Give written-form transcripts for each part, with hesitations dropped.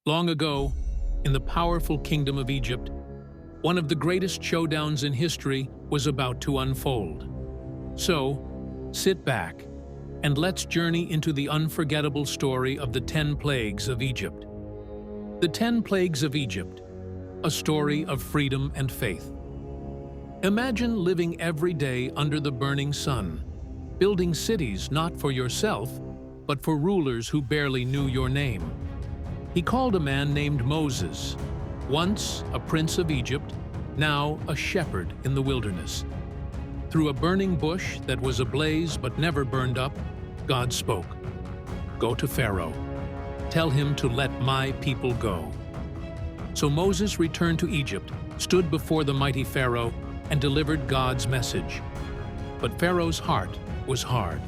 Long ago, in the powerful kingdom of Egypt, one of the greatest showdowns in history was about to unfold. So, sit back and let's journey into the unforgettable story of the 10 plagues of Egypt. The 10 plagues of Egypt, a story of freedom and faith. Imagine living every day under the burning sun, building cities not for yourself, but for rulers who barely knew your name. He called a man named Moses, once a prince of Egypt, now a shepherd in the wilderness. Through a burning bush that was ablaze but never burned up, God spoke. "Go to Pharaoh. Tell him to let my people go." So Moses returned to Egypt, stood before the mighty Pharaoh, and delivered God's message. But Pharaoh's heart was hard.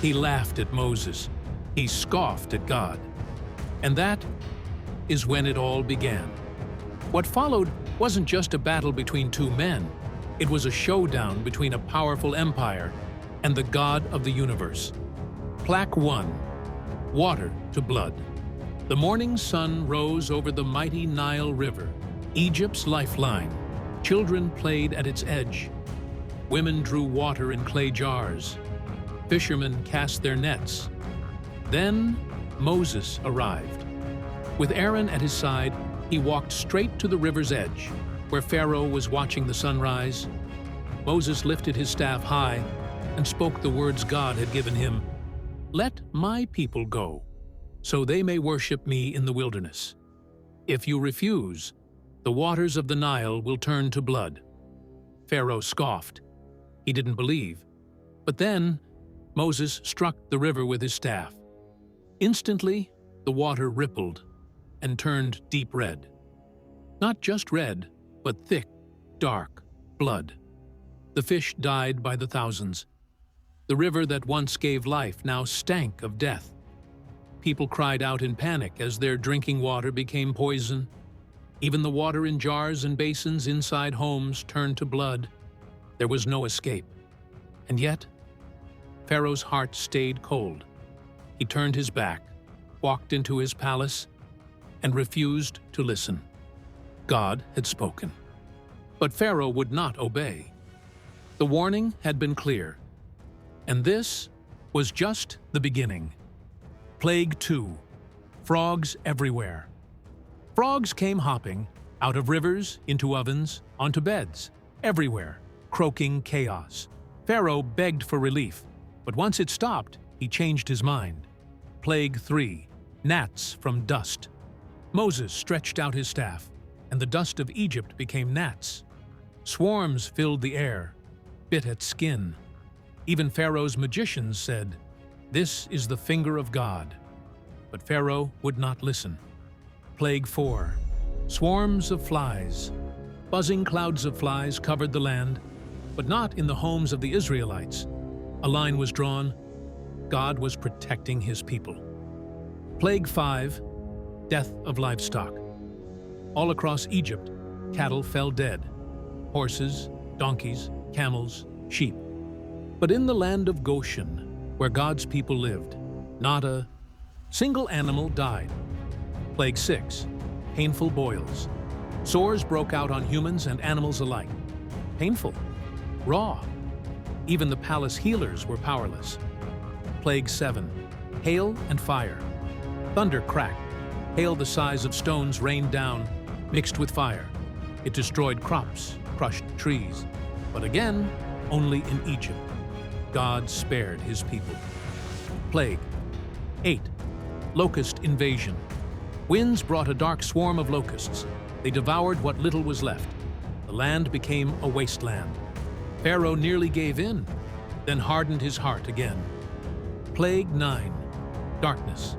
He laughed at Moses. He scoffed at God. And that is when it all began. What followed wasn't just a battle between two men. It was a showdown between a powerful empire and the God of the universe. Plague 1. Water to blood. The morning sun rose over the mighty Nile River, Egypt's lifeline. Children played at its edge. Women drew water in clay jars. Fishermen cast their nets. Then Moses arrived. With Aaron at his side, he walked straight to the river's edge, where Pharaoh was watching the sunrise. Moses lifted his staff high and spoke the words God had given him. "Let my people go, so they may worship me in the wilderness. If you refuse, the waters of the Nile will turn to blood." Pharaoh scoffed. He didn't believe. But then Moses struck the river with his staff. Instantly, the water rippled and turned deep red. Not just red, but thick, dark blood. The fish died by the thousands. The river that once gave life now stank of death. People cried out in panic as their drinking water became poison. Even the water in jars and basins inside homes turned to blood. There was no escape. And yet, Pharaoh's heart stayed cold. He turned his back, walked into his palace, and refused to listen. God had spoken. But Pharaoh would not obey. The warning had been clear. And this was just the beginning. Plague 2. Frogs everywhere. Frogs came hopping out of rivers, into ovens, onto beds, everywhere, croaking chaos. Pharaoh begged for relief, but once it stopped, he changed his mind. Plague 3. Gnats from dust. Moses stretched out his staff, and the dust of Egypt became gnats. Swarms filled the air, bit at skin. Even Pharaoh's magicians said, "This is the finger of God." But Pharaoh would not listen. Plague 4. Swarms of flies. Buzzing clouds of flies covered the land, but not in the homes of the Israelites. A line was drawn. God was protecting his people. Plague 5. Death of livestock. All across Egypt, cattle fell dead. Horses, donkeys, camels, sheep. But in the land of Goshen, where God's people lived, not a single animal died. Plague 6. Painful boils. Sores broke out on humans and animals alike. Painful. Raw. Even the palace healers were powerless. Plague 7. Hail and fire. Thunder cracked. Hail the size of stones rained down, mixed with fire. It destroyed crops, crushed trees. But again, only in Egypt. God spared his people. Plague 8. Locust invasion. Winds brought a dark swarm of locusts. They devoured what little was left. The land became a wasteland. Pharaoh nearly gave in, then hardened his heart again. Plague 9. Darkness.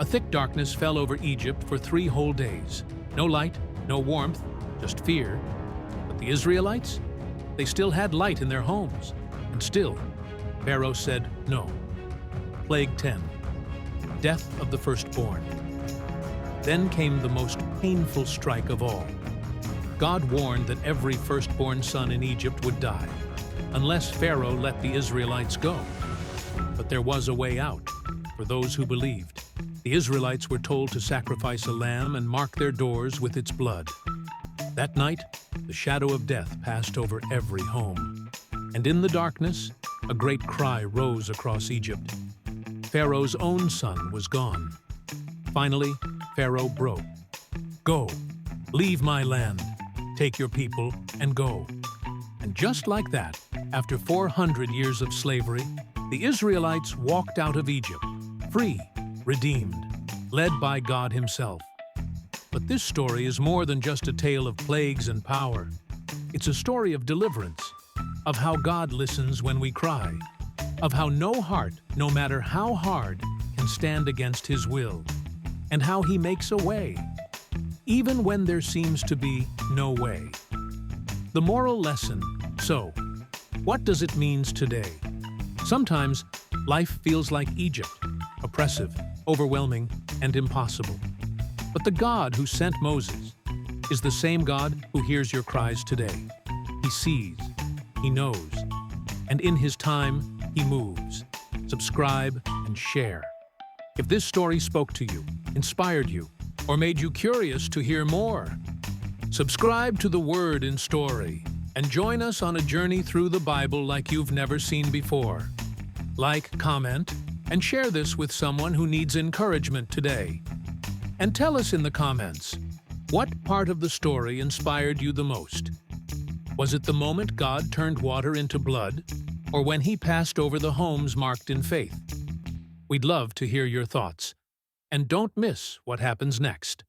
A thick darkness fell over Egypt for 3 whole days. No light, no warmth, just fear. But the Israelites? They still had light in their homes. And still, Pharaoh said no. Plague 10. Death of the firstborn. Then came the most painful strike of all. God warned that every firstborn son in Egypt would die, unless Pharaoh let the Israelites go. But there was a way out for those who believed. The Israelites were told to sacrifice a lamb and mark their doors with its blood. That night, the shadow of death passed over every home. And in the darkness, a great cry rose across Egypt. Pharaoh's own son was gone. Finally, Pharaoh broke. "Go, leave my land, take your people, and go." And just like that, after 400 years of slavery, the Israelites walked out of Egypt, free, redeemed, led by God Himself. But this story is more than just a tale of plagues and power. It's a story of deliverance, of how God listens when we cry, of how no heart, no matter how hard, can stand against His will, and how He makes a way, even when there seems to be no way. The moral lesson: so, what does it mean today? Sometimes, life feels like Egypt, oppressive, overwhelming, and impossible. But the God who sent Moses is the same God who hears your cries today. He sees, He knows, and in His time, He moves. Subscribe and share. If this story spoke to you, inspired you, or made you curious to hear more, subscribe to The Word in Story and join us on a journey through the Bible like you've never seen before. Like, comment, and share this with someone who needs encouragement today. And tell us in the comments, what part of the story inspired you the most? Was it the moment God turned water into blood, or when He passed over the homes marked in faith? We'd love to hear your thoughts. And don't miss what happens next.